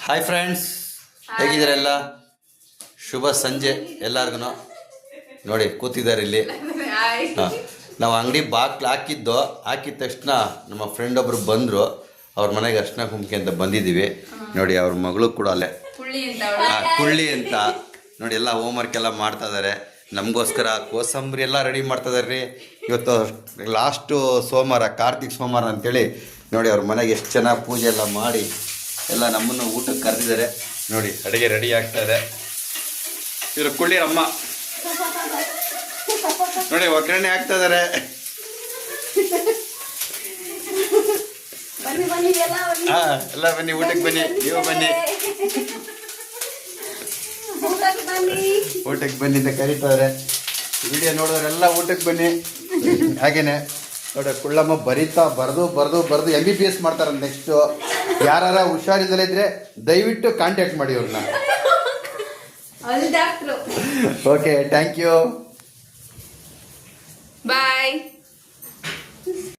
Hi friends, ಹೇಗಿದ್ದೀರೆಲ್ಲ? ಶುಭ ಸಂಜೆ ಎಲ್ಲರಿಗೂ. ನೋಡಿ ಕೂತಿದ್ದಾರೆ ಇಲ್ಲಿ. ನಾವು ಅಂಗಡಿ ಬಾಕ್ಲು ಹಾಕಿದ ತಕ್ಷಣ ನಮ್ಮ ಫ್ರೆಂಡ್ ಒಬ್ರು ಬಂದರು. ಅವ್ರ ಮನೆಗೆ ಅರ್ಶಿನ ಕುಂಕಿ ಅಂತ ಬಂದಿದ್ದೀವಿ. ನೋಡಿ ಅವ್ರ ಮಗಳು ಕೂಡ ಅಲ್ಲೇ ಕುಳ್ಳಿ ಅಂತ ನೋಡಿ ಎಲ್ಲ ಹೋಮ್ವರ್ಕ್ ಎಲ್ಲ ಮಾಡ್ತಾ ಇದ್ದಾರೆ. ನಮಗೋಸ್ಕರ ಕೋಸಂಬರಿ ಎಲ್ಲ ರೆಡಿ ಮಾಡ್ತಾ ಇದ್ದಾರೆ ರೀ. ಇವತ್ತು ಲಾಸ್ಟು ಸೋಮವಾರ, ಕಾರ್ತಿಕ್ ಸೋಮವಾರ ಅಂತೇಳಿ ನೋಡಿ ಅವ್ರ ಮನೆಗೆ ಎಷ್ಟು ಚೆನ್ನಾಗಿ ಪೂಜೆ ಎಲ್ಲ ಮಾಡಿ ಎಲ್ಲ ನಮ್ಮನ್ನು ಊಟಕ್ಕೆ ಕರೆದಿದ್ದಾರೆ. ನೋಡಿ ಅಡುಗೆ ರೆಡಿ ಆಗ್ತಾ ಇದೆ. ಇವರು ಕುಳ್ಳಿರಮ್ಮ ನೋಡಿ ಒಗ್ಗರಣೆ ಹಾಕ್ತಾ ಇದ್ದಾರೆ. ಎಲ್ಲ ಬನ್ನಿ, ಊಟಕ್ಕೆ ಬನ್ನಿ, ನೀವು ಬನ್ನಿ, ಊಟಕ್ಕೆ ಬನ್ನಿ ಅಂತ ಕರೀತಾರೆ. ವಿಡಿಯೋ ನೋಡೋರೆಲ್ಲ ಊಟಕ್ಕೆ ಬನ್ನಿ. ಹಾಗೇನೆ ನೋಡಿ ಕುಳ್ಳಮ್ಮ ಬರೀತಾ ಬರೆದು MBBS ಮಾಡ್ತಾರೆ. ನೆಕ್ಸ್ಟು ಯಾರ ಹುಷಾರಿದ್ದಲ್ಲಿದ್ರೆ ದಯವಿಟ್ಟು ಕಾಂಟ್ಯಾಕ್ಟ್ ಮಾಡಿ ಅವ್ರನ್ನ. Okay, thank you, bye.